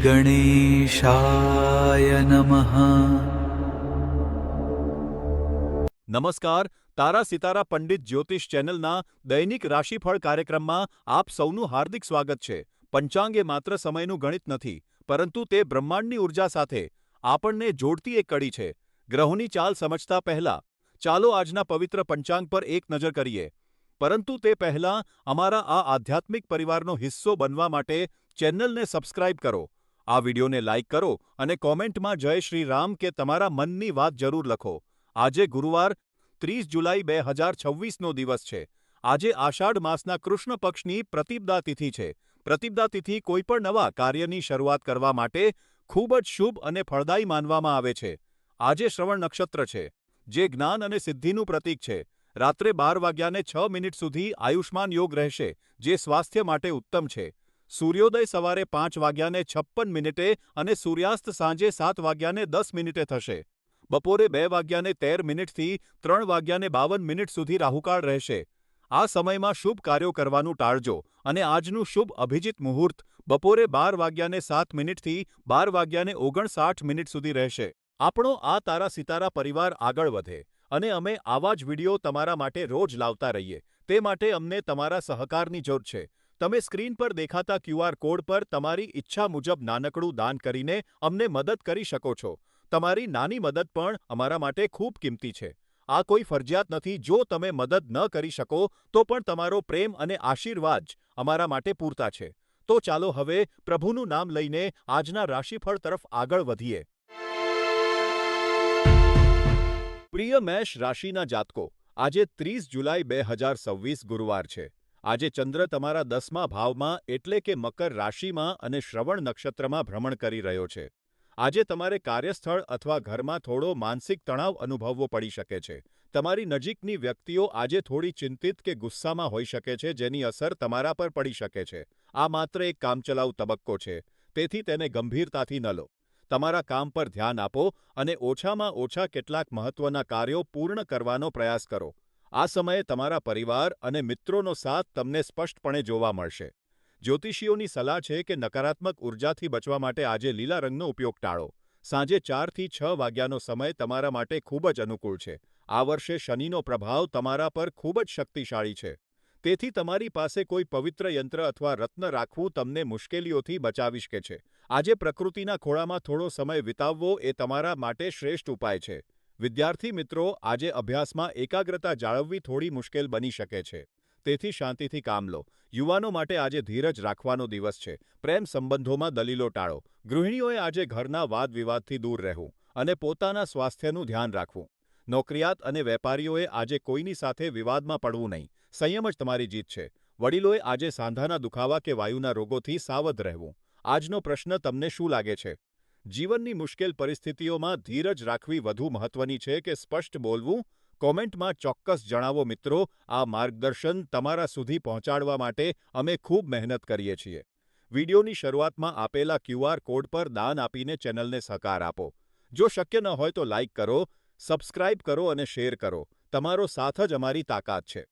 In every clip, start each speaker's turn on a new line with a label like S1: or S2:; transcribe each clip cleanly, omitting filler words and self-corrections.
S1: श्रीगणेशाय नमः।
S2: નમસ્કાર, તારા સિતારા પંડિત જ્યોતિષ ચેનલના દૈનિક રાશિફળ કાર્યક્રમમાં આપ સૌનું હાર્દિક સ્વાગત છે. પંચાંગ એ માત્ર સમયનું ગણિત નથી, પરંતુ તે બ્રહ્માંડની ઉર્જા સાથે આપણને જોડતી એક કડી છે. ગ્રહોની ચાલ સમજતા પહેલા ચાલો આજના પવિત્ર પંચાંગ પર એક નજર કરીએ. પરંતુ તે પહેલાં અમારા આ આધ્યાત્મિક પરિવારનો હિસ્સો બનવા માટે ચેનલને સબસ્ક્રાઇબ કરો, આ વિડિયોને લાઇક કરો અને કોમેન્ટમાં જય શ્રી રામ કે તમારા મનની વાત જરૂર લખો. આજે ગુરુવાર 30 જુલાઈ 2026નો દિવસ છે. આજે આષાઢ માસના કૃષ્ણ પક્ષની પ્રતિપદા તિથિ છે. પ્રતિપદા તિથિ કોઈપણ નવા કાર્યની શરૂઆત કરવા માટે ખૂબ જ શુભ અને ફળદાયી માનવામાં આવે છે. આજે શ્રવણ નક્ષત્ર છે, જે જ્ઞાન અને સિદ્ધિનું પ્રતીક છે. રાત્રે 12:06 સુધી આયુષ્માન યોગ રહેશે, જે સ્વાસ્થ્ય માટે ઉત્તમ છે. સૂર્યોદય સવારે 5:56 અને સૂર્યાસ્ત સાંજે 7:10 થશે. બપોરે 2:13 થી 3:52 સુધી રાહુકાળ રહેશે. આ સમયમાં શુભ કાર્યો કરવાનું ટાળજો અને આજનું શુભ અભિજીત મુહૂર્ત બપોરે 12:07 થી 12:59 સુધી રહેશે. આપણો આ તારા સિતારા પરિવાર આગળ વધે અને અમે આવા જ વિડીયો તમારા માટે રોજ લાવતા રહીએ, તે માટે અમને તમારા સહકારની જરૂર છે. તમે સ્ક્રીન પર દેખાતા QR કોડ પર તમારી ઈચ્છા મુજબ નાનકડું દાન કરીને અમને મદદ કરી શકો છો. તમારી નાની મદદ પણ અમારા માટે ખૂબ કિંમતી છે. આ કોઈ ફરજિયાત નથી. જો તમે મદદ ન કરી શકો તો પણ તમારો પ્રેમ અને આશીર્વાદ જ અમારા માટે પૂરતા છે. તો ચાલો હવે પ્રભુનું નામ લઈને આજના રાશિફળ તરફ આગળ વધીએ. પ્રિય મેષ રાશિના જાતકો, આજે 30 જુલાઈ 2026 ગુરુવાર છે. આજે ચંદ્ર તમારા 10મા ભાવમાં એટલે કે મકર રાશિમાં અને શ્રવણ નક્ષત્રમાં ભ્રમણ કરી રહ્યો છે. આજે તમારે કાર્યસ્થળ અથવા ઘરમાં થોડો માનસિક તણાવ અનુભવવો પડી શકે છે. તમારી નજીકની વ્યક્તિઓ આજે થોડી ચિંતિત કે ગુસ્સામાં હોઈ શકે છે, જેની અસર તમારા પર પડી શકે છે. આ માત્ર એક કામચલાઉ તબક્કો છે, તેથી તેને ગંભીરતાથી ન લો. તમારા કામ પર ધ્યાન આપો અને ઓછામાં ઓછા કેટલાક મહત્વના કાર્યો પૂર્ણ કરવાનો પ્રયાસ કરો. આ સમયે તમારા પરિવાર અને મિત્રોનો સાથ તમને સ્પષ્ટપણે જોવા મળશે. જ્યોતિષીઓની સલાહ છે કે નકારાત્મક ઉર્જાથી બચવા માટે આજે લીલા રંગનો ઉપયોગ ટાળો. સાંજે 4 થી 6 વાગ્યાનો સમય તમારા માટે ખૂબ જ અનુકૂળ છે. આ વર્ષે શનિનો પ્રભાવ તમારા પર ખૂબ જ શક્તિશાળી છે. તેથી તમારી પાસે કોઈ પવિત્ર યંત્ર અથવા રત્ન રાખવું તમને મુશ્કેલીઓથી બચાવી શકે છે. આજે પ્રકૃતિના ખોળામાં થોડો સમય વિતાવવો એ તમારા માટે શ્રેષ્ઠ ઉપાય છે. વિદ્યાર્થી મિત્રો, આજે અભ્યાસમાં એકાગ્રતા જાળવવી થોડી મુશ્કેલ બની શકે છે. તેથી શાંતિથી કામ લો. યુવાનો માટે આજે ધીરજ રાખવાનો દિવસ છે. પ્રેમ સંબંધોમાં દલીલો ટાળો. ગૃહિણીઓએ આજે ઘરના વાદ વિવાદથી દૂર રહેવું અને પોતાના સ્વાસ્થ્યનું ધ્યાન રાખવું. નોકરિયાત અને વેપારીઓએ આજે કોઈની સાથે વિવાદમાં પડવું નહીં. સંયમ જ તમારી જીત છે. વડીલોએ આજે સાંધાના દુખાવા કે વાયુના રોગોથી સાવધ રહેવું. આજનો પ્રશ્ન તમને શું લાગે છે? જીવનની મુશ્કેલ પરિસ્થિતિઓમાં ધીરજ રાખવી વધુ મહત્વની છે કે સ્પષ્ટ બોલવું? કોમેન્ટમાં ચોક્કસ જણાવો મિત્રો. આ માર્ગદર્શન તમારા સુધી પહોંચાડવા માટે અમે ખૂબ મહેનત કરીએ છીએ. વિડિયોની શરૂઆતમાં આપેલા QR કોડ પર દાન આપીને ચેનલને સહકાર આપો. જો શક્ય ન હોય તો લાઇક કરો, સબસ્ક્રાઇબ કરો અને શેર કરો. તમારો સાથ જ અમારી તાકાત છે.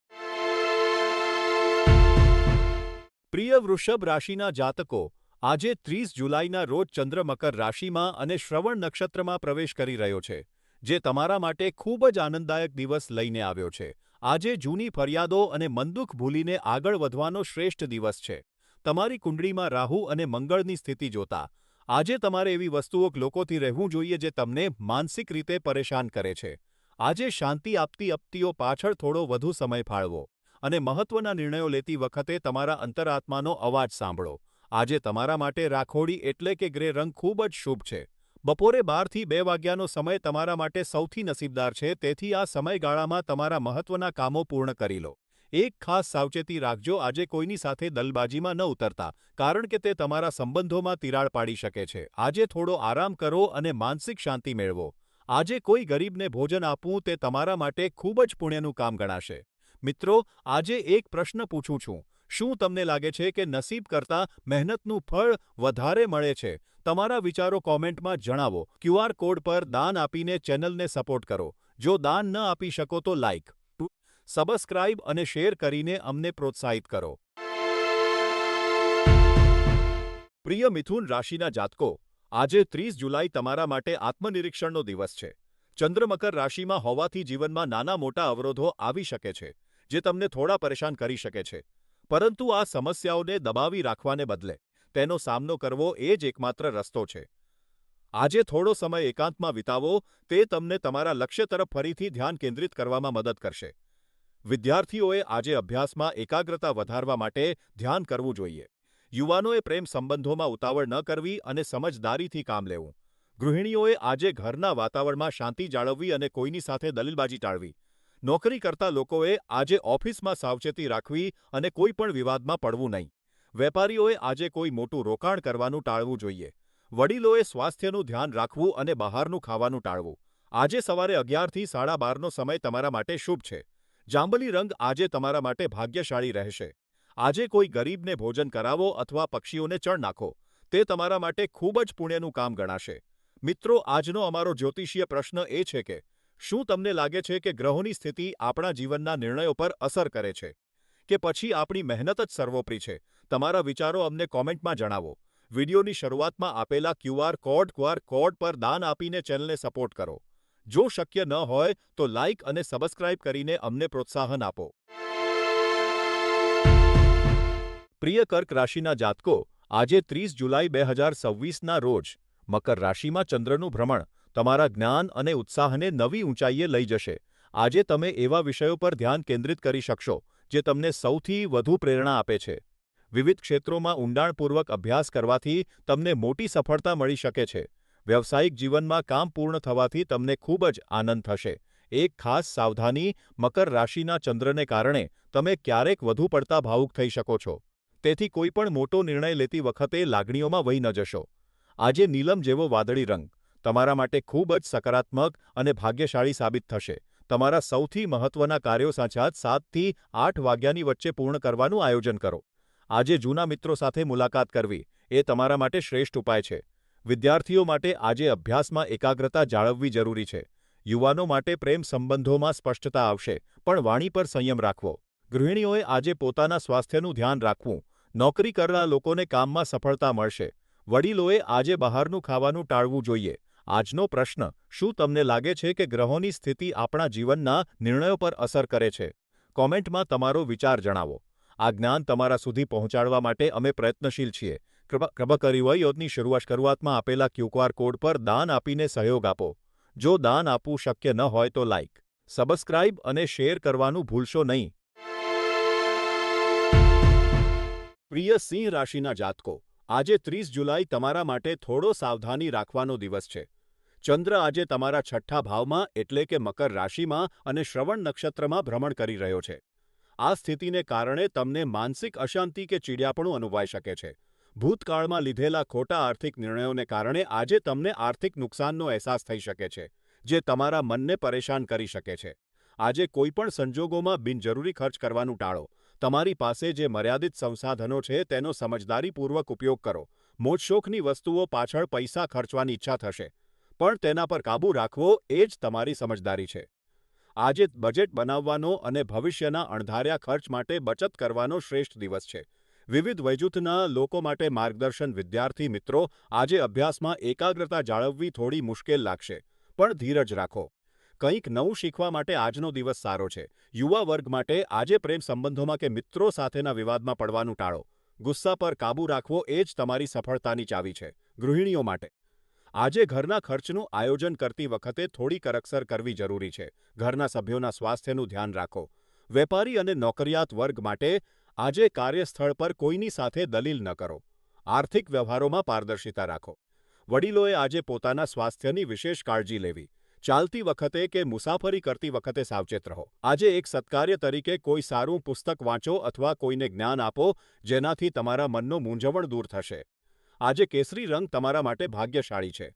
S2: પ્રિય વૃષભ રાશિના જાતકો, આજે 30 જુલાઈના રોજ ચંદ્ર મકર રાશિમાં અને શ્રવણ નક્ષત્રમાં પ્રવેશ કરી રહ્યો છે, જે તમારા માટે ખૂબ જ આનંદદાયક દિવસ લઈને આવ્યો છે. આજે જૂની ફરિયાદો અને મનદુખ ભૂલીને આગળ વધવાનો શ્રેષ્ઠ દિવસ છે. તમારી કુંડળીમાં રાહુ અને મંગળની સ્થિતિ જોતા આજે તમારે એવી વસ્તુઓ લોકોથી રહેવું જોઈએ જે તમને માનસિક રીતે પરેશાન કરે છે. આજે શાંતિ આપતી અપ્તિઓ પાછળ થોડો વધુ સમય ફાળવો અને મહત્વના નિર્ણયો લેતી વખતે તમારા અંતરાત્માનો અવાજ સાંભળો. આજે તમારા માટે રાખોડી એટલે કે ગ્રે રંગ ખૂબ જ શુભ છે. બપોરે 12 થી 2 વાગ્યાનો સમય તમારા માટે સૌથી નસીબદાર છે, તેથી આ સમયગાળામાં તમારા મહત્વના કામો પૂર્ણ કરી લો. એક ખાસ સાવચેતી રાખજો, આજે કોઈની સાથે દલબાજીમાં ન ઉતરતા, કારણ કે તે તમારા સંબંધોમાં તિરાડ પાડી શકે છે. આજે થોડો આરામ કરો અને માનસિક શાંતિ મેળવો. આજે કોઈ ગરીબને ભોજન આપવું તે તમારા માટે ખૂબ જ પુણ્યનું કામ ગણાશે. મિત્રો, આજે એક પ્રશ્ન પૂછું છું. શું તમને લાગે છે કે નસીબ કરતાં મહેનતનું ફળ વધારે મળે છે? તમારા વિચારો કોમેન્ટમાં જણાવો. QR કોડ પર દાન આપીને ચેનલને સપોર્ટ કરો. જો દાન ન આપી શકો તો લાઇક, સબસ્ક્રાઇબ અને શેર કરીને અમને પ્રોત્સાહિત કરો. પ્રિય મિથુન રાશિના જાતકો, આજે 30 જુલાઈ તમારા માટે આત્મનિરીક્ષણનો દિવસ છે. ચંદ્ર મકર રાશિમાં હોવાથી જીવનમાં નાના મોટા અવરોધો આવી શકે છે, જે તમને થોડા પરેશાન કરી શકે છે. પરંતુ આ સમસ્યાઓને દબાવી રાખવાને બદલે તેનો સામનો કરવો એ જ એકમાત્ર રસ્તો છે. આજે થોડો સમય એકાંતમાં વિતાવો, તે તમને તમારા લક્ષ્ય તરફ ફરીથી ધ્યાન કેન્દ્રિત કરવામાં મદદ કરશે. વિદ્યાર્થીઓએ આજે અભ્યાસમાં એકાગ્રતા વધારવા માટે ધ્યાન કરવું જોઈએ. યુવાનોએ પ્રેમ સંબંધોમાં ઉતાવળ ન કરવી અને સમજદારીથી કામ લેવું. ગૃહિણીઓએ આજે ઘરના વાતાવરણમાં શાંતિ જાળવવી અને કોઈની સાથે દલીલબાજી ટાળવી. નોકરી કરતા લોકોએ આજે ઓફિસમાં સાવચેતી રાખવી અને કોઈ પણ વિવાદમાં પડવું નહીં. વેપારીઓએ આજે કોઈ મોટું રોકાણ કરવાનું ટાળવું જોઈએ. વડીલોએ સ્વાસ્થ્યનું ધ્યાન રાખવું અને બહારનું ખાવાનું ટાળવું. આજે સવારે 11થી 12:30નો સમય તમારા માટે શુભ છે. જાંબલી રંગ આજે તમારા માટે ભાગ્યશાળી રહેશે. આજે કોઈ ગરીબને ભોજન કરાવો અથવા પક્ષીઓને ચણ નાખો. તે તમારા માટે ખૂબ જ પુણ્યનું કામ ગણાશે. મિત્રો, આજનો અમારો જ્યોતિષીય પ્રશ્ન એ છે કે શું તમને લાગે છે કે ગ્રહોની સ્થિતિ આપણા જીવનના નિર્ણયો પર અસર કરે છે? કે પછી આપણી મહેનત જ સર્વોપરી છે? તમારા વિચારો અમને કોમેન્ટમાં જણાવો. વિડીયોની શરૂઆતમાં આપેલા ક્યુઆર કોડ પર દાન આપીને ચેનલને સપોર્ટ કરો. જો શક્ય ન હોય તો લાઇક અને સબસ્ક્રાઇબ કરીને અમને પ્રોત્સાહન આપો. પ્રિય કર્ક રાશિના જાતકો, આજે 30 જુલાઈ 2026ના રોજ મકર રાશિમાં ચંદ્રનું ભ્રમણ તમારા જ્ઞાન અને ઉત્સાહને નવી ઊંચાઈએ લઈ જશે. આજે તમે એવા વિષયો પર ધ્યાન કેન્દ્રિત કરી શકશો જે તમને સૌથી વધુ પ્રેરણા આપે છે. વિવિધ ક્ષેત્રોમાં ઊંડાણપૂર્વક અભ્યાસ કરવાથી તમને મોટી સફળતા મળી શકે છે. વ્યવસાયિક જીવનમાં કામ પૂર્ણ થવાથી તમને ખૂબ જ આનંદ થશે. એક ખાસ સાવધાની, મકર રાશિના ચંદ્રને કારણે તમે ક્યારેક વધુ પડતા ભાવુક થઈ શકો છો. તેથી કોઈ પણ મોટો નિર્ણય લેતી વખતે લાગણીઓમાં વહી ન જશો. આજે નીલમ જેવો વાદળી રંગ તમારા માટે ખૂબ જ સકારાત્મક અને ભાગ્યશાળી સાબિત થશે. તમારા સૌથી મહત્વના કાર્યો સાંજે 7થી 8 વાગ્યાની વચ્ચે પૂર્ણ કરવાનું આયોજન કરો. આજે જૂના મિત્રો સાથે મુલાકાત કરવી એ તમારા માટે શ્રેષ્ઠ ઉપાય છે. વિદ્યાર્થીઓ માટે આજે અભ્યાસમાં એકાગ્રતા જાળવવી જરૂરી છે. યુવાનો માટે પ્રેમ સંબંધોમાં સ્પષ્ટતા આવશે, પણ વાણી પર સંયમ રાખવો. ગૃહિણીઓએ આજે પોતાના સ્વાસ્થ્યનું ધ્યાન રાખવું. નોકરી કરનારા લોકોને કામમાં સફળતા મળશે. વડીલોએ આજે બહારનું ખાવાનું ટાળવું જોઈએ. આજનો પ્રશ્ન: શું તમને લાગે છે કે ગ્રહોની સ્થિતિ આપણા જીવનના નિર્ણયો પર અસર કરે છે? કોમેન્ટમાં તમારો વિચાર જણાવો. આ જ્ઞાન તમારા સુધી પહોંચાડવા માટે અમે પ્રયત્નશીલ છીએ. કૃપા કરી વયોની શરૂઆતમાં આપેલા ક્યુઆર કોડ પર દાન આપીને સહયોગ આપો. જો દાન આપવું શક્ય ન હોય તો લાઇક, સબસ્ક્રાઇબ અને શેર કરવાનું ભૂલશો નહીં. પ્રિય સિંહ રાશિના જાતકો, આજે 30 જુલાઈ તમારા માટે થોડો સાવધાની રાખવાનો દિવસ છે. ચંદ્ર આજે તમારા 6ઠ્ઠા ભાવમાં એટલે કે મકર રાશિમાં અને શ્રવણ નક્ષત્રમાં ભ્રમણ કરી રહ્યો છે. આ સ્થિતિને કારણે તમને માનસિક અશાંતિ કે ચીડિયાપણું અનુભવાઈ શકે છે. ભૂતકાળમાં લીધેલા ખોટા આર્થિક નિર્ણયોને કારણે આજે તમને આર્થિક નુકસાનનો અહેસાસ થઈ શકે છે, જે તમારા મનને પરેશાન કરી શકે છે. આજે કોઈપણ સંજોગોમાં બિનજરૂરી ખર્ચ કરવાનું ટાળો. તમારી પાસે જે મર્યાદિત સંસાધનો છે તેનો સમજદારીપૂર્વક ઉપયોગ કરો. મોજશોખની વસ્તુઓ પાછળ પૈસા ખર્ચવાની ઈચ્છા થશે, પણ તેના પર કાબૂ રાખવો એ જ તમારી સમજદારી છે. આજે બજેટ બનાવવાનો અને ભવિષ્યના અણધાર્યા ખર્ચ માટે બચત કરવાનો શ્રેષ્ઠ દિવસ છે. વિવિધ વયજૂથના લોકો માટે માર્ગદર્શન. વિદ્યાર્થી મિત્રો, આજે અભ્યાસમાં એકાગ્રતા જાળવવી થોડી મુશ્કેલ લાગશે, પણ ધીરજ રાખો. કંઈક નવું શીખવા માટે આજનો દિવસ સારો છે. યુવા વર્ગ માટે આજે પ્રેમ સંબંધોમાં કે મિત્રો સાથેના વિવાદમાં પડવાનું ટાળો. ગુસ્સા પર કાબૂ રાખવો એ જ તમારી સફળતાની ચાવી છે. ગૃહિણીઓ માટે આજે ઘરના ખર્ચનું આયોજન કરતી વખતે થોડી કરકસર કરવી જરૂરી છે. ઘરના સભ્યોના સ્વાસ્થ્યનું ધ્યાન રાખો. વેપારી અને નોકરિયાત વર્ગ માટે આજે કાર્યસ્થળ પર કોઈની સાથે દલીલ ન કરો. આર્થિક વ્યવહારોમાં પારદર્શિતા રાખો. વડીલોએ આજે પોતાના સ્વાસ્થ્યની વિશેષ કાળજી લેવી. ચાલતી વખતે કે મુસાફરી કરતી વખતે સાવચેત રહો. આજે એક સત્કાર્ય તરીકે કોઈ સારું પુસ્તક વાંચો અથવા કોઈને જ્ઞાન આપો, જેનાથી તમારા મનનો મૂંઝવણ દૂર થશે. આજે કેસરી રંગ તમારા માટે ભાગ્યશાળી છે.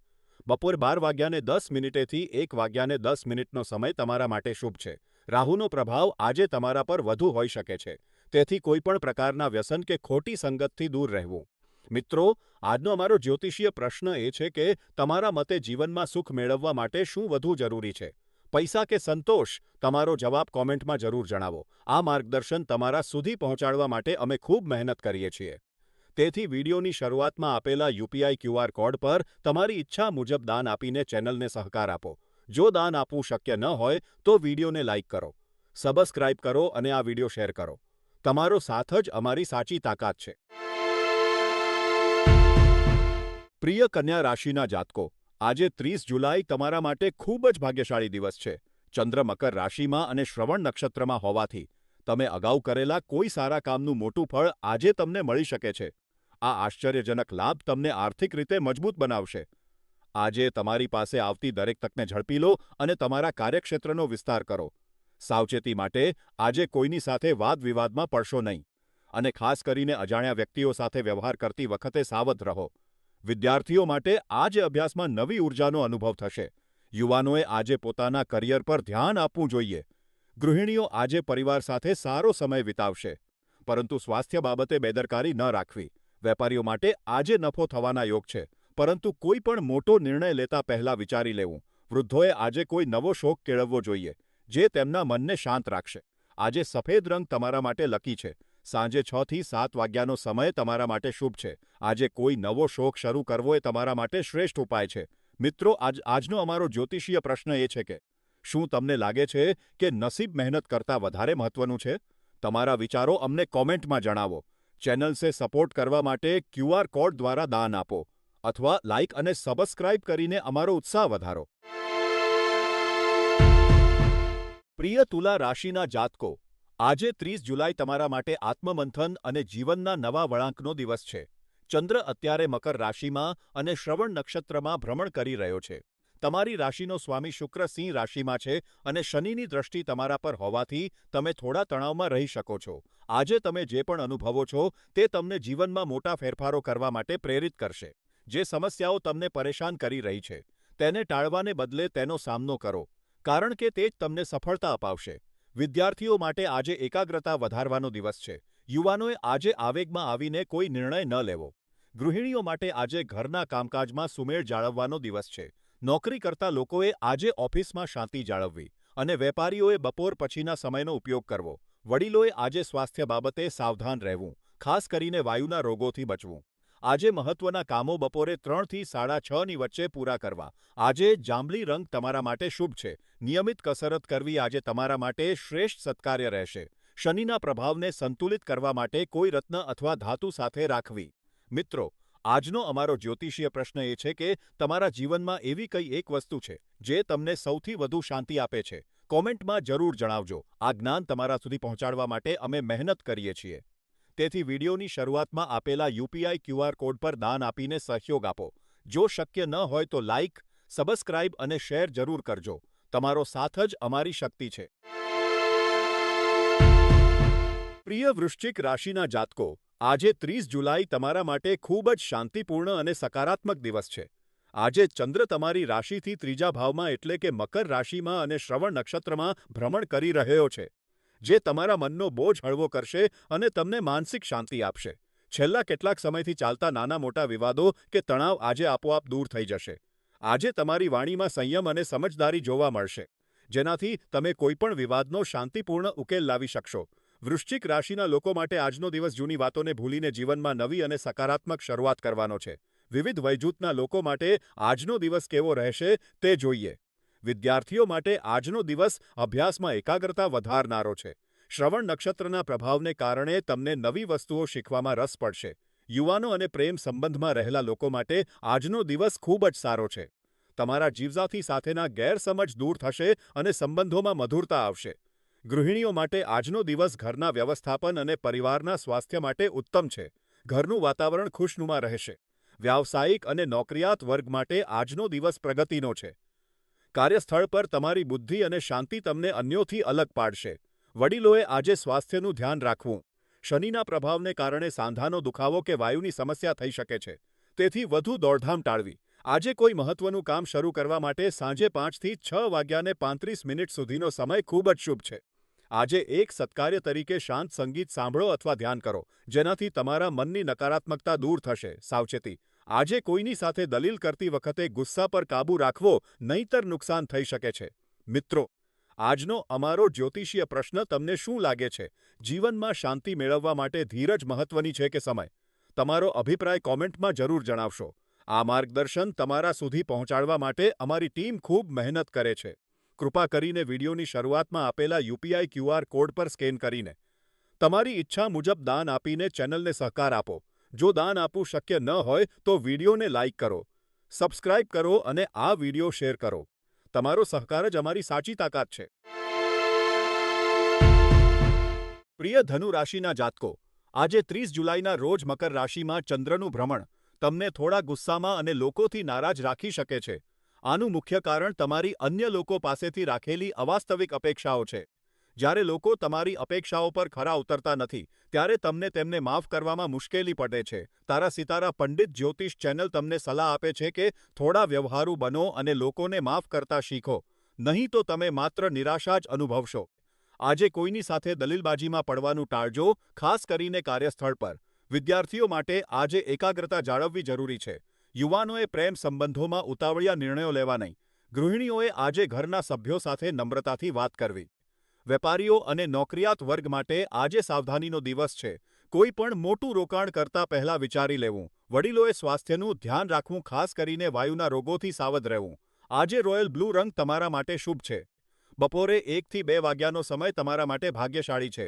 S2: બપોરે 12:10થી 1:10નો સમય તમારા માટે શુભ છે. રાહુનો પ્રભાવ આજે તમારા પર વધુ હોઈ શકે છે. તેથી કોઈપણ પ્રકારના વ્યસન કે ખોટી સંગતથી દૂર રહેવું. મિત્રો, આજનો અમારો જ્યોતિષીય પ્રશ્ન એ છે કે તમારા મતે જીવનમાં સુખ મેળવવા માટે શું વધુ જરૂરી છે? પૈસા કે સંતોષ? તમારો જવાબ કોમેન્ટમાં જરૂર જણાવો. આ માર્ગદર્શન તમારા સુધી પહોંચાડવા માટે અમે ખૂબ મહેનત કરીએ છીએ. તેથી વિડીયોની શરૂઆતમાં આપેલા યુપીઆઈ ક્યુઆર કોડ પર તમારી ઈચ્છા મુજબ દાન આપીને ચેનલને સહકાર આપો. જો દાન આપવું શક્ય ન હોય તો વિડીયોને લાઇક કરો, સબસ્ક્રાઇબ કરો અને આ વિડીયો શેર કરો. તમારો સાથ જ અમારી સાચી તાકાત છે. પ્રિય કન્યા રાશિના જાતકો, આજે 30 જુલાઈ તમારા માટે ખૂબ જ ભાગ્યશાળી દિવસ છે. ચંદ્ર મકર રાશિમાં અને શ્રવણ નક્ષત્રમાં હોવાથી તમે અગાઉ કરેલા કોઈ સારા કામનું મોટું ફળ આજે તમને મળી શકે છે. આ આશ્ચર્યજનક લાભ તમને આર્થિક રીતે મજબૂત બનાવશે. આજે તમારી પાસે આવતી દરેક તકને ઝડપી લો અને તમારા કાર્યક્ષેત્રનો વિસ્તાર કરો. સાવચેતી માટે આજે કોઈની સાથે વાદ વિવાદમાં પડશો નહીં અને ખાસ કરીને અજાણ્યા વ્યક્તિઓ સાથે વ્યવહાર કરતી વખતે સાવધ રહો. વિદ્યાર્થીઓ માટે આજે અભ્યાસમાં નવી ઉર્જાનો અનુભવ થશે. યુવાનોએ આજે પોતાના કરિયર પર ધ્યાન આપવું જોઈએ. ગૃહિણીઓ આજે પરિવાર સાથે સારો સમય વિતાવશે, પરંતુ સ્વાસ્થ્ય બાબતે બેદરકારી ન રાખવી. વેપારીઓ માટે આજે નફો થવાના યોગ છે, પરંતુ કોઈ પણ મોટો નિર્ણય લેતા પહેલા વિચારી લેવું. વૃદ્ધોએ આજે કોઈ નવો શોખ કેળવવો જોઈએ, જે તેમના મનને શાંત રાખશે. આજે સફેદ રંગ તમારા માટે લકી છે. સાંજે 6 થી 7 વાગ્યાનો સમય તમારા માટે શુભ છે. આજે કોઈ નવો શોખ શરૂ કરવો એ તમારા માટે શ્રેષ્ઠ ઉપાય છે. મિત્રો, આજનો અમારો જ્યોતિષીય પ્રશ્ન એ છે કે શું તમને લાગે છે કે નસીબ મહેનત કરતાં વધારે મહત્વનું છે? તમારા વિચારો અમને કોમેન્ટમાં જણાવો. ચેનલ્સે સપોર્ટ કરવા માટે ક્યુઆર કોડ દ્વારા દાન આપો અથવા લાઇક અને સબસ્ક્રાઇબ કરીને અમારો ઉત્સાહ વધારો. પ્રિય તુલા રાશિના જાતકો, આજે 30 જુલાઈ તમારા માટે આત્મમંથન અને જીવનના નવા વળાંકનો દિવસ છે. ચંદ્ર અત્યારે મકર રાશિમાં અને શ્રવણ નક્ષત્રમાં ભ્રમણ કરી રહ્યો છે. તમારી રાશિનો સ્વામી શુક્ર સિંહ રાશિમાં છે અને શનિની દ્રષ્ટિ તમારા પર હોવાથી તમે થોડા તણાવમાં રહી શકો છો. આજે તમે જે પણ અનુભવો છો તે તમને જીવનમાં મોટા ફેરફારો કરવા માટે પ્રેરિત કરશે. જે સમસ્યાઓ તમને પરેશાન કરી રહી છે તેને ટાળવાને બદલે તેનો સામનો કરો, કારણ કે તે જ તમને સફળતા અપાવશે. વિદ્યાર્થીઓ માટે આજે એકાગ્રતા વધારવાનો દિવસ છે. યુવાનોએ આજે આવેગમાં આવીને કોઈ નિર્ણય ન લેવો. ગૃહિણીઓ માટે આજે ઘરના કામકાજમાં સુમેળ જાળવવાનો દિવસ છે. નોકરી કરતા લોકોએ આજે ઓફિસમાં શાંતિ જાળવવી અને વેપારીઓએ બપોર પછીના સમયનો ઉપયોગ કરવો. વડીલોએ આજે સ્વાસ્થ્ય બાબતે સાવધાન રહેવું, ખાસ કરીને વાયુના રોગોથી બચવું. આજે મહત્વના કામો બપોરે 3 થી 6:30 ની વચ્ચે પૂરા કરવા. આજે જાંબલી રંગ તમારા માટે શુભ છે. નિયમિત કસરત કરવી આજે તમારા માટે શ્રેષ્ઠ સત્કાર્ય રહેશે. શનિના પ્રભાવને સંતુલિત કરવા માટે કોઈ રત્ન અથવા ધાતુ સાથે રાખવી. મિત્રો, આજનો અમારો જ્યોતિષીય પ્રશ્ન એ છે કે તમારા જીવનમાં એવી કઈ એક વસ્તુ છે જે તમને સૌથી વધુ શાંતિ આપે છે? કોમેન્ટમાં જરૂર જણાવજો. આ જ્ઞાન તમારા સુધી પહોંચાડવા માટે અમે મહેનત કરીએ છીએ. તેથી વિડીયોની શરૂઆતમાં આપેલા યુપીઆઈ ક્યુઆર કોડ પર દાન આપીને સહયોગ આપો. જો શક્ય ન હોય તો લાઇક, સબસ્ક્રાઇબ અને શેર જરૂર કરજો. તમારો સાથ જ અમારી શક્તિ છે. પ્રિય વૃશ્ચિક રાશિના જાતકો, આજે 30 જુલાઈ તમારા માટે ખૂબ જ શાંતિપૂર્ણ અને સકારાત્મક દિવસ છે. આજે ચંદ્ર તમારી રાશિથી ત્રીજા ભાવમાં એટલે કે મકર રાશિમાં અને શ્રવણ નક્ષત્રમાં ભ્રમણ કરી રહ્યો છે, જે તમારા મનનો બોજ હળવો કરશે અને તમને માનસિક શાંતિ આપશે. છેલ્લા કેટલાક સમયથી ચાલતા નાના મોટા વિવાદો કે તણાવ આજે આપોઆપ દૂર થઈ જશે. આજે તમારી વાણીમાં સંયમ અને સમજદારી જોવા મળશે, જેનાથી તમે કોઈપણ વિવાદનો શાંતિપૂર્ણ ઉકેલ લાવી શકશો. વૃશ્ચિક રાશિના લોકો માટે આજનો દિવસ જૂની વાતોને ભૂલીને જીવનમાં નવી અને સકારાત્મક શરૂઆત કરવાનો છે. વિવિધ વયજૂથના લોકો માટે આજનો દિવસ કેવો રહેશે તે જોઈએ. વિદ્યાર્થીઓ માટે આજનો દિવસ અભ્યાસમાં એકાગ્રતા વધારનારો છે. શ્રવણ નક્ષત્રના પ્રભાવને કારણે તમને નવી વસ્તુઓ શીખવામાં રસ પડશે. યુવાનો અને પ્રેમ સંબંધમાં રહેલા લોકો માટે આજનો દિવસ ખૂબ જ સારો છે. તમારા જીવસાથી સાથેના ગેરસમજ દૂર થશે અને સંબંધોમાં મધુરતા આવશે. ગૃહિણીઓ માટે આજનો દિવસ ઘરના વ્યવસ્થાપન અને પરિવારના સ્વાસ્થ્ય માટે ઉત્તમ છે. ઘરનું વાતાવરણ ખુશનુમા રહેશે. વ્યાવસાયિક અને નોકરિયાત વર્ગ માટે આજનો દિવસ પ્રગતિનો છે. કાર્યસ્થળ પર તમારી બુદ્ધિ અને શાંતિ તમને અન્યોથી અલગ પાડશે. વડીલોએ આજે સ્વાસ્થ્યનું ધ્યાન રાખવું. શનિના પ્રભાવને કારણે સાંધાનો દુખાવો કે વાયુની સમસ્યા થઈ શકે છે. તેથી વધુ દોડધામ ટાળવી. આજે કોઈ મહત્વનું કામ શરૂ કરવા માટે સાંજે 5 થી 6 વાગ્યાને 35 મિનિટ સુધીનો સમય ખૂબ જ શુભ છે. આજે એક સત્કાર્ય તરીકે શાંત સંગીત સાંભળો અથવા ધ્યાન કરો, જેનાથી તમારા મનની નકારાત્મકતા દૂર થશે. સાવચેતી. આજે કોઈની સાથે દલીલ કરતી વખતે ગુસ્સા પર કાબૂ રાખવો, નહીંતર નુકસાન થઈ શકે છે. મિત્રો, આજનો અમારો જ્યોતિષીય પ્રશ્ન તમને શું લાગે છે? જીવનમાં શાંતિ મેળવવા માટે ધીરજ મહત્વની છે કે સમય? તમારો અભિપ્રાય કોમેન્ટમાં જરૂર જણાવશો. આ માર્ગદર્શન તમારા સુધી પહોંચાડવા માટે અમારી ટીમ ખૂબ મહેનત કરે છે. કૃપા કરીને વિડીયોની શરૂઆતમાં આપેલા યુપીઆઈ ક્યુઆર કોડ પર સ્કેન કરીને તમારી ઈચ્છા મુજબ દાન આપીને ચેનલને સહકાર આપો. જો દાન આપવું શક્ય ન હોય તો વિડીયોને લાઇક કરો, સબસ્ક્રાઇબ કરો અને આ વિડીયો શેર કરો. તમારો સહકાર જ અમારી સાચી તાકાત છે. પ્રિય ધનુ રાશિના જાતકો, આજે 30 જુલાઈના રોજ મકર રાશિમાં ચંદ્રનું ભ્રમણ તમને થોડા ગુસ્સામાં અને લોકોથી નારાજ રાખી શકે છે. આનું મુખ્ય કારણ તમારી અન્ય લોકો પાસેથી રાખેલી અવાસ્તવિક અપેક્ષાઓ છે. જ્યારે લોકો તમારી અપેક્ષાઓ પર ખરા ઉતરતા નથી, ત્યારે તમને તેમને માફ કરવામાં મુશ્કેલી પડે છે. તારા સિતારા પંડિત જ્યોતિષ ચેનલ તમને સલાહ આપે છે કે થોડા વ્યવહારુ બનો અને લોકોને માફ કરતા શીખો. નહીં તો તમે માત્ર નિરાશા જ અનુભવશો. આજે કોઈની સાથે દલીલબાજીમાં પડવાનું ટાળજો, ખાસ કરીને કાર્યસ્થળ પર. વિદ્યાર્થીઓ માટે આજે એકાગ્રતા જાળવવી જરૂરી છે. યુવાનોએ પ્રેમ સંબંધોમાં ઉતાવળિયા નિર્ણયો લેવા નહીં. ગૃહિણીઓએ આજે ઘરના સભ્યો સાથે નમ્રતાથી વાત કરવી. વેપારીઓ અને નોકરિયાત વર્ગ માટે આજે સાવધાનીનો દિવસ છે. કોઈ પણ મોટું રોકાણ કરતા પહેલા વિચારી લેવું. વડીલોએ સ્વાસ્થ્યનું ધ્યાન રાખવું, ખાસ કરીને વાયુના રોગોથી સાવધ રહેવું. આજે રોયલ બ્લુ રંગ તમારા માટે શુભ છે. બપોરે 1 થી 2 વાગ્યાનો સમય તમારા માટે ભાગ્યશાળી છે.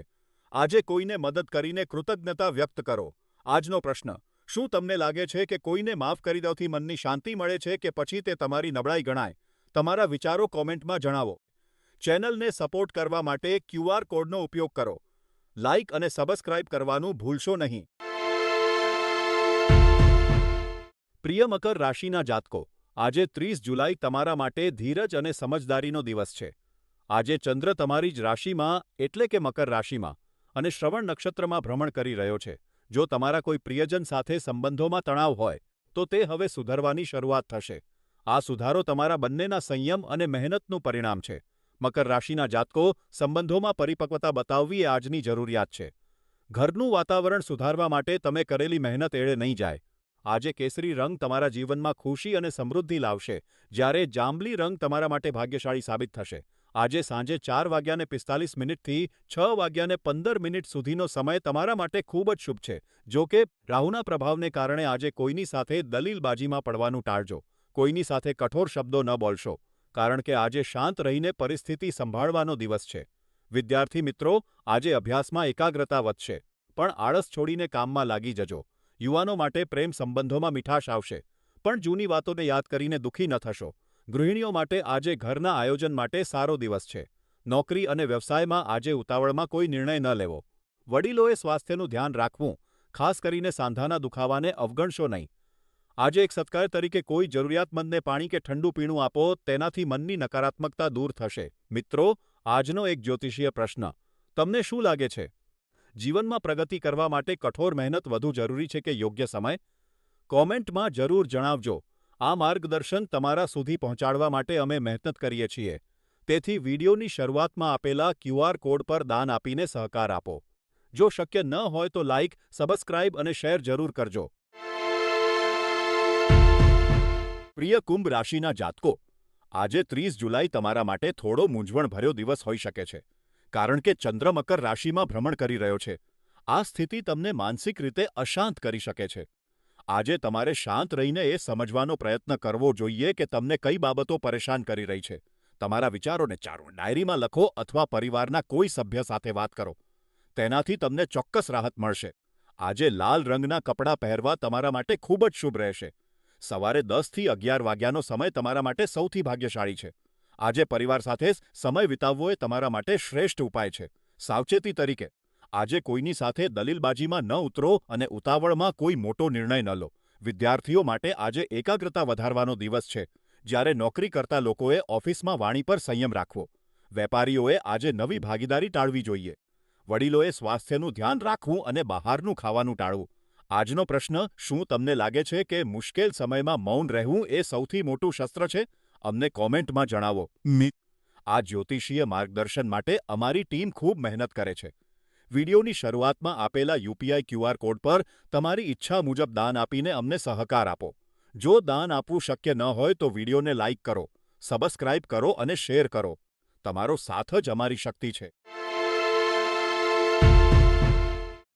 S2: આજે કોઈને મદદ કરીને કૃતજ્ઞતા વ્યક્ત કરો. આજનો પ્રશ્ન: શું તમને લાગે છે કે કોઈને માફ કરી દેવાથી મનની શાંતિ મળે છે કે પછી તે તમારી નબળાઈ ગણાય? તમારા વિચારો કોમેન્ટમાં જણાવો. ચેનલને સપોર્ટ કરવા માટે ક્યુઆર કોડનો ઉપયોગ કરો. લાઇક અને સબસ્ક્રાઇબ કરવાનું ભૂલશો નહીં. પ્રિય મકર રાશિના જાતકો, આજે 30 જુલાઈ તમારા માટે ધીરજ અને સમજદારીનો દિવસ છે. આજે ચંદ્ર તમારી જ રાશિમાં એટલે કે મકર રાશિમાં અને શ્રવણ નક્ષત્રમાં ભ્રમણ કરી રહ્યો છે. જો તમારા કોઈ પ્રિયજન સાથે સંબંધોમાં તણાવ હોય તો તે હવે સુધરવાની શરૂઆત થશે. આ સુધારો તમારા બંનેના સંયમ અને મહેનતનું પરિણામ છે. મકર રાશિના જાતકો, સંબંધોમાં પરિપક્વતા બતાવવી એ આજની જરૂરિયાત છે. ઘરનું વાતાવરણ સુધારવા માટે તમે કરેલી મહેનત એળે નહીં જાય. આજે કેસરી રંગ તમારા જીવનમાં ખુશી અને સમૃદ્ધિ લાવશે, જ્યારે જાંબલી રંગ તમારા માટે ભાગ્યશાળી સાબિત થશે. આજે સાંજે 4:45 થી 6:15 સુધીનો સમય તમારા માટે ખૂબ જ શુભ છે. જો કે રાહુના પ્રભાવને કારણે આજે કોઈની સાથે દલીલબાજીમાં પડવાનું ટાળજો. કોઈની સાથે કઠોર શબ્દો ન બોલશો, કારણ કે આજે શાંત રહીને પરિસ્થિતિ સંભાળવાનો દિવસ છે. વિદ્યાર્થી મિત્રો, આજે અભ્યાસમાં એકાગ્રતા વધશે, પણ આળસ છોડીને કામમાં લાગી જજો. યુવાનો માટે પ્રેમ સંબંધોમાં મીઠાશ આવશે, પણ જૂની વાતોને યાદ કરીને દુઃખી ન થશો. ગૃહિણીઓ માટે આજે ઘરના આયોજન માટે સારો દિવસ છે. નોકરી અને વ્યવસાયમાં આજે ઉતાવળમાં કોઈ નિર્ણય ન લેવો. વડીલોએ સ્વાસ્થ્યનું ધ્યાન રાખવું, ખાસ કરીને સાંધાના દુખાવાને અવગણશો નહીં. આજે એક સત્કાર તરીકે કોઈ જરૂરિયાતમંદને પાણી કે ઠંડુ પીણું આપો, તેનાથી મનની નકારાત્મકતા દૂર થશે. મિત્રો, આજનો એક જ્યોતિષીય પ્રશ્ન: તમને શું લાગે છે? જીવનમાં પ્રગતિ કરવા માટે કઠોર મહેનત વધુ જરૂરી છે કે યોગ્ય સમય? કોમેન્ટમાં જરૂર જણાવજો. આ માર્ગદર્શન તમારા સુધી પહોંચાડવા માટે અમે મહેનત કરીએ છીએ. તેથી વિડીયોની શરૂઆતમાં આપેલા ક્યુઆર કોડ પર દાન આપીને સહકાર આપો. જો શક્ય ન હોય તો લાઇક, સબસ્ક્રાઇબ અને શેર જરૂર કરજો. પ્રિય કુંભ રાશિના જાતકો, આજે 30 જુલાઈ તમારા માટે થોડો મૂંઝવણભર્યો દિવસ હોઈ શકે છે, કારણ કે ચંદ્ર મકર રાશિમાં ભ્રમણ કરી રહ્યો છે. આ સ્થિતિ તમને માનસિક રીતે અશાંત કરી શકે છે. આજે તમારે શાંત રહીને એ સમજવાનો પ્રયત્ન કરવો જોઈએ કે તમને કઈ બાબતો પરેશાન કરી રહી છે. તમારા વિચારોને ડાયરીમાં લખો અથવા પરિવારના કોઈ સભ્ય સાથે વાત કરો. તેનાથી તમને ચોક્કસ રાહત મળશે. આજે લાલ રંગના કપડાં પહેરવા તમારા માટે ખૂબ જ શુભ રહેશે. સવારે 10 થી 11 વાગ્યાનો સમય તમારા માટે સૌથી ભાગ્યશાળી છે. આજે પરિવાર સાથે સમય વિતાવવો એ તમારા માટે શ્રેષ્ઠ ઉપાય છે. સાવચેતી તરીકે, આજે કોઈની સાથે દલીલબાજીમાં ન ઉતરો અને ઉતાવળમાં કોઈ મોટો નિર્ણય ન લો. વિદ્યાર્થીઓ માટે આજે એકાગ્રતા વધારવાનો દિવસ છે, જ્યારે નોકરી કરતા લોકોએ ઓફિસમાં વાણી પર સંયમ રાખવો. વેપારીઓએ આજે નવી ભાગીદારી ટાળવી જોઈએ. વડીલોએ સ્વાસ્થ્યનું ધ્યાન રાખવું અને બહારનું ખાવાનું ટાળવું. આજનો પ્રશ્ન: શું તમને લાગે છે કે મુશ્કેલ સમયમાં મૌન રહેવું એ સૌથી મોટું શસ્ત્ર છે? અમને કોમેન્ટમાં જણાવો. આ જ્યોતિષીય માર્ગદર્શન માટે અમારી ટીમ ખૂબ મહેનત કરે છે. વિડીયોની શરૂઆતમાં આપેલા યુપીઆઈ ક્યુઆર કોડ પર તમારી ઈચ્છા મુજબ દાન આપીને અમને સહકાર આપો. જો દાન આપવું શક્ય ન હોય તો વિડીયોને લાઇક કરો, સબસ્ક્રાઇબ કરો અને શેર કરો. તમારો સાથ જ અમારી શક્તિ છે.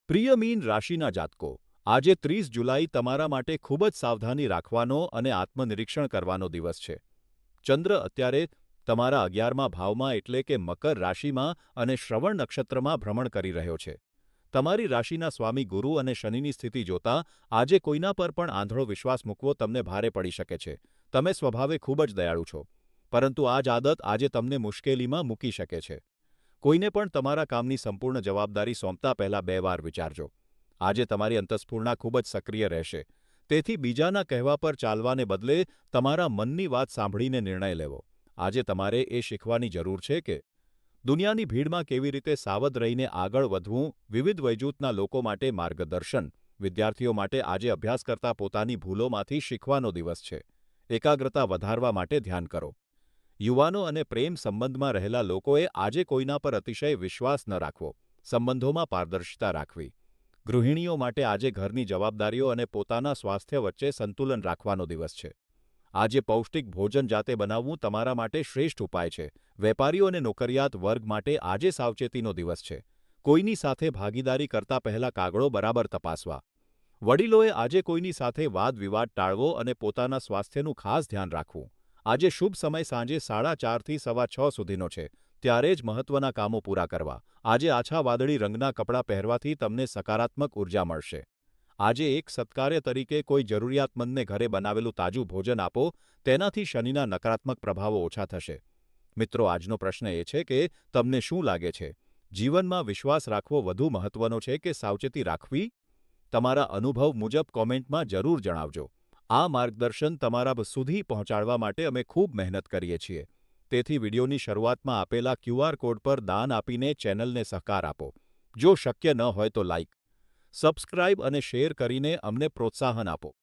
S2: પ્રિય મીન રાશિના જાતકો, આજે 30 જુલાઈ તમારા માટે ખૂબ જ સાવધાની રાખવાનો અને આત્મનિરીક્ષણ કરવાનો દિવસ છે. ચંદ્ર અત્યારે તમારા 11મા ભાવમાં એટલે કે મકર રાશિમાં અને શ્રવણ નક્ષત્રમાં ભ્રમણ કરી રહ્યો છે. તમારી રાશિના સ્વામી ગુરુ અને શનિની સ્થિતિ જોતા આજે કોઈના પર પણ આંધળો વિશ્વાસ મૂકવો તમને ભારે પડી શકે છે. તમે સ્વભાવે ખૂબ જ દયાળુ છો, પરંતુ આ જ આદત આજે તમને મુશ્કેલીમાં મૂકી શકે છે. કોઈને પણ તમારા કામની સંપૂર્ણ જવાબદારી સોંપતા પહેલા 2 વાર વિચારજો. આજે તમારી અંતઃસ્ફૂર્ણા ખૂબ જ સક્રિય રહેશે. તેથી બીજાના કહેવા પર ચાલવાને બદલે તમારા મનની વાત સાંભળીને નિર્ણય લેવો. આજે તમારે એ શીખવાની જરૂર છે કે દુનિયાની ભીડમાં કેવી રીતે સાવધ રહીને આગળ વધવું. વિવિધ વયજૂથના લોકો માટે માર્ગદર્શન. વિદ્યાર્થીઓ માટે આજે અભ્યાસ કરતા પોતાની ભૂલોમાંથી શીખવાનો દિવસ છે. એકાગ્રતા વધારવા માટે ધ્યાન કરો. યુવાનો અને પ્રેમ સંબંધમાં રહેલા લોકોએ આજે કોઈના પર અતિશય વિશ્વાસ ન રાખવો. સંબંધોમાં પારદર્શિતા રાખવી. ગૃહિણીઓ માટે આજે ઘરની જવાબદારીઓ અને પોતાના સ્વાસ્થ્ય વચ્ચે સંતુલન રાખવાનો દિવસ છે. આજે પૌષ્ટિક ભોજન જાતે બનાવવું તમારા માટે શ્રેષ્ઠ ઉપાય છે. વેપારીઓ અને નોકરિયાત વર્ગ માટે આજે સાવચેતીનો દિવસ છે. કોઈની સાથે ભાગીદારી કરતા પહેલા કાગળો બરાબર તપાસવા. વડીલોએ આજે કોઈની સાથે વાદ વિવાદ ટાળવો અને પોતાના સ્વાસ્થ્યનું ખાસ ધ્યાન રાખવું. આજે શુભ સમય સાંજે 4:30 થી 6:15 સુધીનો છે. ત્યારે જ મહત્વના કામો પૂરા કરવા. આજે આછા વાદળી રંગના કપડાં પહેરવાથી તમને સકારાત્મક ઉર્જા મળશે. આજે એક સત્કાર્ય તરીકે કોઈ જરૂરિયાતમંદને ઘરે બનાવેલું તાજું ભોજન આપો. તેનાથી શનિના નકારાત્મક પ્રભાવો ઓછા થશે. મિત્રો, આજનો પ્રશ્ન એ છે કે તમને શું લાગે છે? જીવનમાં વિશ્વાસ રાખવો વધુ મહત્વનો છે કે સાવચેતી રાખવી? તમારા અનુભવ મુજબ કોમેન્ટમાં જરૂર જણાવજો. આ માર્ગદર્શન તમારા સુધી પહોંચાડવા માટે અમે ખૂબ મહેનત કરીએ છીએ. તેથી વિડીયોની શરૂઆતમાં આપેલા QR કોડ પર દાન આપીને ચેનલને સહકાર આપો. જો શક્ય ન હોય તો લાઇક, સબસ્ક્રાઇબ અને શેર કરીને અમને પ્રોત્સાહન આપો.